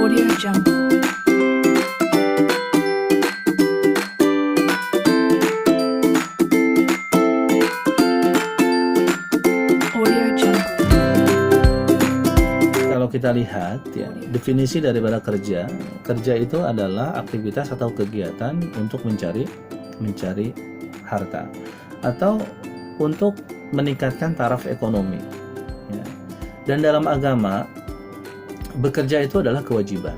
Audio Jungle. Audio Jungle. Kalau kita lihat ya, definisi daripada kerja itu adalah aktivitas atau kegiatan untuk mencari harta atau untuk meningkatkan taraf ekonomi. Ya. Dan dalam agama bekerja itu adalah kewajiban.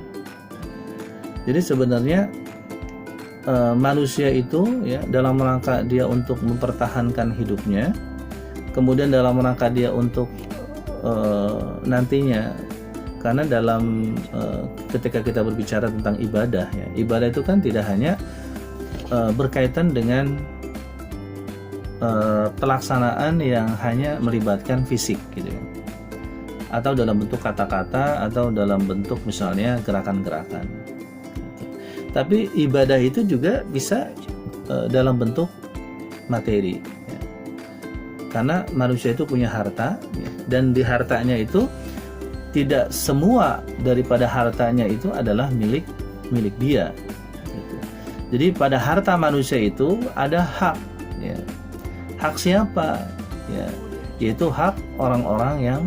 Jadi sebenarnya manusia itu ya dalam rangka dia untuk mempertahankan hidupnya, kemudian dalam rangka dia untuk nantinya, karena dalam ketika kita berbicara tentang ibadah ya, ibadah itu kan tidak hanya berkaitan dengan pelaksanaan yang hanya melibatkan fisik gitu ya, atau dalam bentuk kata-kata atau dalam bentuk misalnya gerakan-gerakan. Tapi ibadah itu juga bisa dalam bentuk materi ya. Karena manusia itu punya harta ya, dan di hartanya itu tidak semua daripada hartanya itu adalah milik dia gitu. Jadi pada harta manusia itu ada hak ya. Hak siapa ya? Yaitu hak orang-orang yang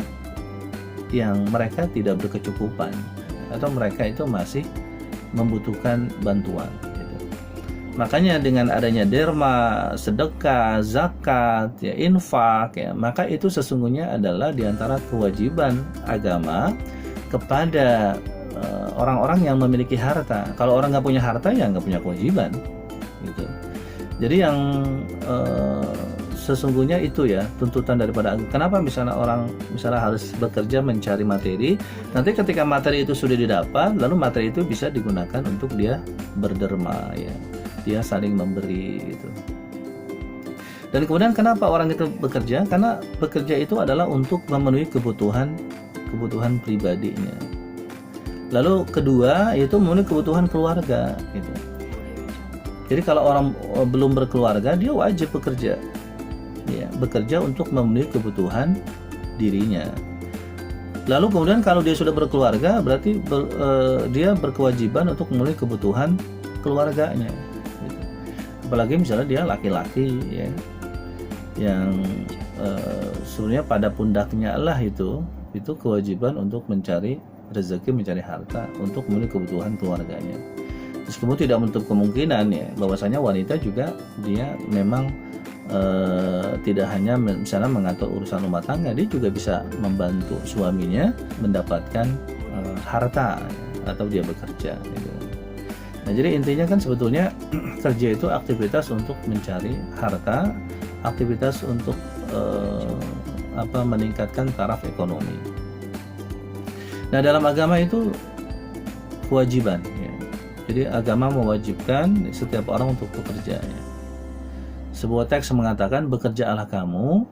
mereka tidak berkecukupan atau mereka itu masih membutuhkan bantuan gitu. Makanya dengan adanya derma, sedekah, zakat, ya, infak ya, maka itu sesungguhnya adalah diantara kewajiban agama kepada orang-orang yang memiliki harta. Kalau orang nggak punya harta ya nggak punya kewajiban gitu. Jadi yang sesungguhnya itu ya tuntutan daripada kenapa misalnya orang harus bekerja mencari materi, nanti ketika materi itu sudah didapat, lalu materi itu bisa digunakan untuk dia berderma ya, dia saling memberi gitu. Dan kemudian kenapa orang itu bekerja? Karena bekerja itu adalah untuk memenuhi kebutuhan pribadinya. Lalu kedua yaitu memenuhi kebutuhan keluarga gitu. Jadi kalau orang belum berkeluarga, dia wajib bekerja ya, bekerja untuk memenuhi kebutuhan dirinya. Lalu kemudian kalau dia sudah berkeluarga, berarti dia berkewajiban untuk memenuhi kebutuhan keluarganya gitu. Apalagi misalnya dia laki-laki ya, yang sebenarnya pada pundaknya lah itu kewajiban untuk mencari rezeki, mencari harta untuk memenuhi kebutuhan keluarganya. Meskipun tidak menutup kemungkinan ya bahwasanya wanita juga dia memang tidak hanya misalnya mengatur urusan rumah tangga, dia juga bisa membantu suaminya mendapatkan harta ya, atau dia bekerja gitu. Nah jadi intinya kan sebetulnya kerja itu aktivitas untuk mencari harta, aktivitas untuk meningkatkan taraf ekonomi. Nah dalam agama itu kewajiban ya. Jadi agama mewajibkan setiap orang untuk bekerja ya. Sebuah teks mengatakan bekerjalah kamu,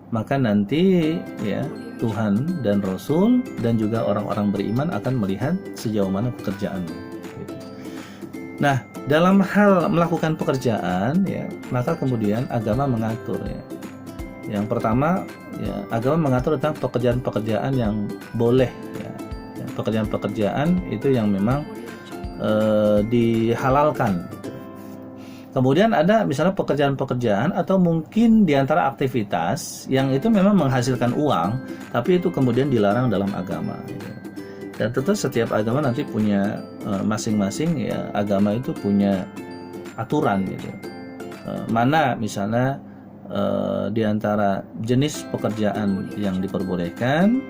maka nanti ya Tuhan dan Rasul dan juga orang-orang beriman akan melihat sejauh mana pekerjaanmu gitu. Nah dalam hal melakukan pekerjaan ya, maka kemudian agama mengatur ya. Yang pertama ya, agama mengatur tentang pekerjaan-pekerjaan yang boleh ya. Pekerjaan-pekerjaan itu yang memang dihalalkan. Kemudian ada misalnya pekerjaan-pekerjaan atau mungkin diantara aktivitas yang itu memang menghasilkan uang, tapi itu kemudian dilarang dalam agama. Gitu. Dan tentu setiap agama nanti punya masing-masing ya, agama itu punya aturan gitu. Mana misalnya diantara jenis pekerjaan yang diperbolehkan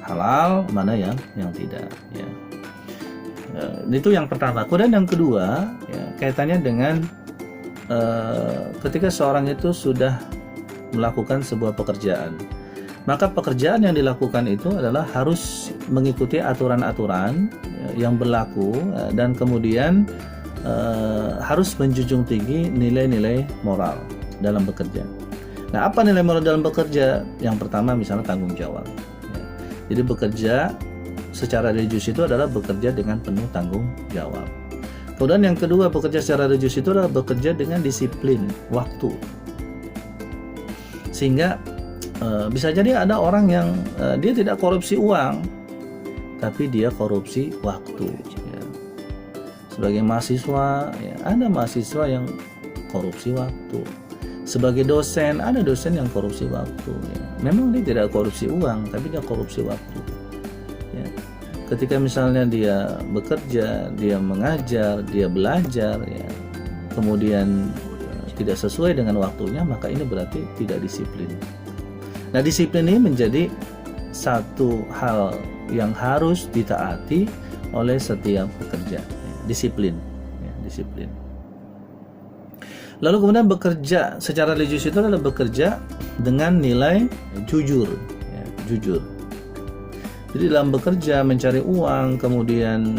halal, mana yang tidak. Ya. Itu yang pertama. Kemudian yang kedua ya, kaitannya dengan ketika seorang itu sudah melakukan sebuah pekerjaan, maka pekerjaan yang dilakukan itu adalah harus mengikuti aturan-aturan yang berlaku dan kemudian harus menjunjung tinggi nilai-nilai moral dalam bekerja. Nah, apa nilai moral dalam bekerja? Yang pertama misalnya tanggung jawab. Jadi bekerja secara religius itu adalah bekerja dengan penuh tanggung jawab. Kemudian yang kedua, bekerja secara religius itu adalah bekerja dengan disiplin waktu. Sehingga bisa jadi ada orang yang dia tidak korupsi uang, tapi dia korupsi waktu. Ya. Sebagai mahasiswa, ya, ada mahasiswa yang korupsi waktu. Sebagai dosen, ada dosen yang korupsi waktu. Ya. Memang dia tidak korupsi uang, tapi dia korupsi waktu. Ya. Ketika misalnya dia bekerja, dia mengajar, dia belajar, ya, kemudian tidak sesuai dengan waktunya, maka ini berarti tidak disiplin. Nah, disiplin ini menjadi satu hal yang harus ditaati oleh setiap pekerja. Disiplin, ya, disiplin. Lalu kemudian bekerja secara religius itu adalah bekerja dengan nilai jujur, ya, jujur. Jadi dalam bekerja, mencari uang, kemudian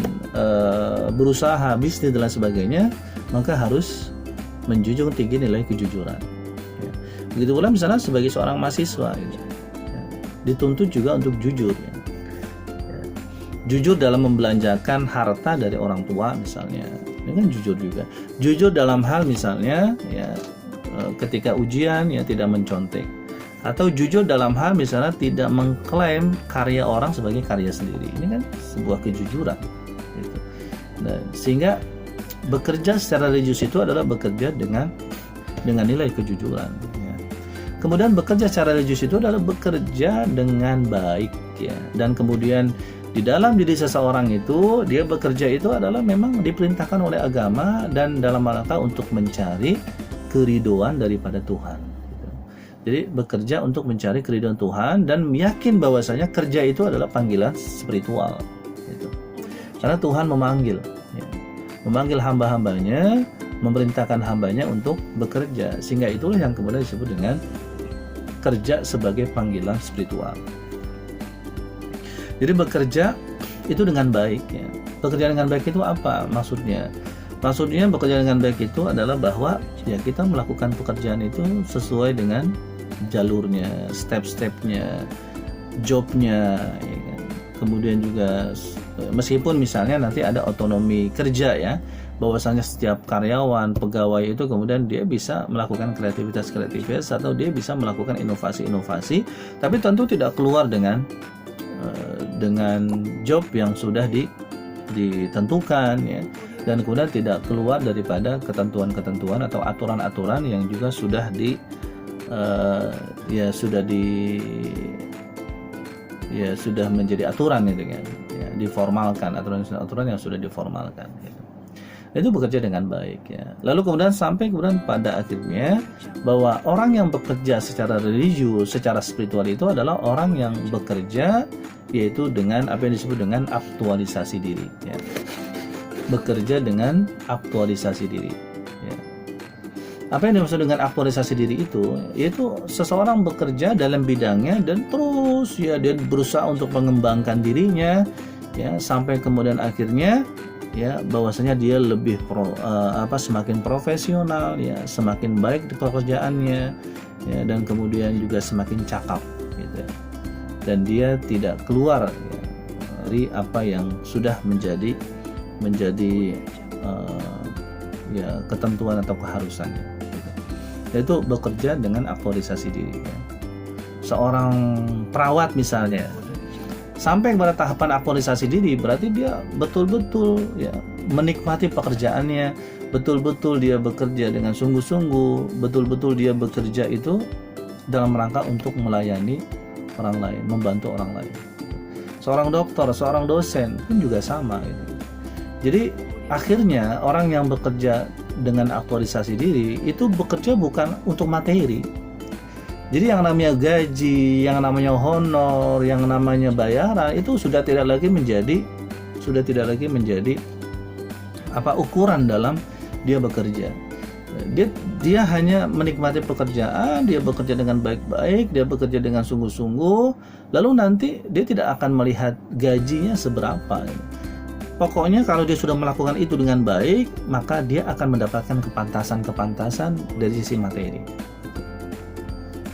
berusaha, bisnis dan lain sebagainya, maka harus menjunjung tinggi nilai kejujuran. Ya. Begitu pula misalnya sebagai seorang mahasiswa, ya, dituntut juga untuk jujur. Ya. Jujur dalam membelanjakan harta dari orang tua misalnya, ini kan jujur juga. Jujur dalam hal misalnya, ya, ketika ujian, ya, tidak mencontek, atau jujur dalam hal misalnya tidak mengklaim karya orang sebagai karya sendiri. Ini kan sebuah kejujuran. Gitu. Nah, sehingga bekerja secara religius itu adalah bekerja dengan nilai kejujuran. Ya. Kemudian bekerja secara religius itu adalah bekerja dengan baik, ya, dan kemudian di dalam diri seseorang itu, dia bekerja itu adalah memang diperintahkan oleh agama dan dalam rangka untuk mencari keridhaan daripada Tuhan. Gitu. Jadi bekerja untuk mencari keridhaan Tuhan dan yakin bahwasanya kerja itu adalah panggilan spiritual. Gitu. Karena Tuhan memanggil, ya, memanggil hamba-hambanya, memerintahkan hambanya untuk bekerja, sehingga itulah yang kemudian disebut dengan kerja sebagai panggilan spiritual. Jadi bekerja itu dengan baik, ya. Bekerja dengan baik itu apa maksudnya? Maksudnya bekerja dengan baik itu adalah bahwa, ya, kita melakukan pekerjaan itu sesuai dengan jalurnya, step-stepnya, jobnya, ya kan? Kemudian juga meskipun misalnya nanti ada otonomi kerja, ya, bahwasanya setiap karyawan, pegawai itu kemudian dia bisa melakukan kreativitas atau dia bisa melakukan inovasi, tapi tentu tidak keluar dengan job yang sudah ditentukan, ya, dan kemudian tidak keluar daripada ketentuan-ketentuan atau aturan-aturan yang juga sudah sudah menjadi aturan, gitu kan, ya, diformalkan, aturan yang sudah diformalkan, gitu. Itu bekerja dengan baik, ya. Lalu kemudian sampai pada akhirnya bahwa orang yang bekerja secara religius, secara spiritual itu adalah orang yang bekerja yaitu dengan apa yang disebut dengan aktualisasi diri, ya. Bekerja dengan aktualisasi diri, ya. Apa yang dimaksud dengan aktualisasi diri itu? Yaitu seseorang bekerja dalam bidangnya dan terus, ya, dia berusaha untuk mengembangkan dirinya, ya, sampai kemudian akhirnya, ya, bahwasanya dia lebih semakin profesional, ya, semakin baik di pekerjaannya, ya, dan kemudian juga semakin cakap, gitu. Dan dia tidak keluar, ya, dari apa yang sudah menjadi ketentuan atau keharusannya, gitu. Yaitu bekerja dengan aktualisasi diri, ya. Seorang perawat misalnya sampai kepada tahapan aktualisasi diri, berarti dia betul-betul, ya, menikmati pekerjaannya, betul-betul dia bekerja dengan sungguh-sungguh, betul-betul dia bekerja itu dalam rangka untuk melayani orang lain, membantu orang lain. Seorang dokter, seorang dosen pun juga sama, gitu. Jadi akhirnya orang yang bekerja dengan aktualisasi diri itu bekerja bukan untuk materi. Jadi yang namanya gaji, yang namanya honor, yang namanya bayaran itu sudah tidak lagi menjadi ukuran dalam dia bekerja. Dia hanya menikmati pekerjaan, dia bekerja dengan baik-baik, dia bekerja dengan sungguh-sungguh, lalu nanti dia tidak akan melihat gajinya seberapa. Pokoknya kalau dia sudah melakukan itu dengan baik, maka dia akan mendapatkan kepantasan dari sisi materi.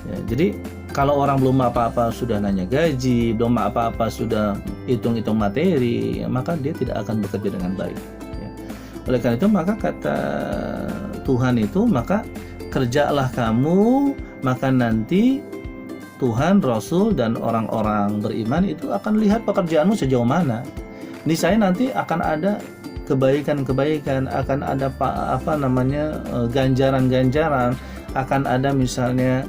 Ya, jadi kalau orang belum apa-apa sudah nanya gaji, belum apa-apa sudah hitung-hitung materi, ya, maka dia tidak akan bekerja dengan baik, ya. Oleh karena itu maka kata Tuhan itu, maka kerjalah kamu, maka nanti Tuhan, Rasul, dan orang-orang beriman itu akan lihat pekerjaanmu sejauh mana. Niscaya nanti akan ada kebaikan-kebaikan, akan ada ganjaran-ganjaran, akan ada misalnya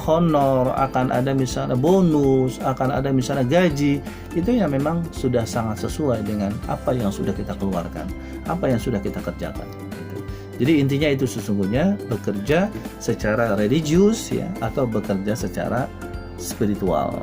honor, akan ada misalnya bonus, akan ada misalnya gaji. Itu yang memang sudah sangat sesuai dengan apa yang sudah kita keluarkan, apa yang sudah kita kerjakan. Jadi intinya itu sesungguhnya bekerja secara religius ya, atau bekerja secara spiritual.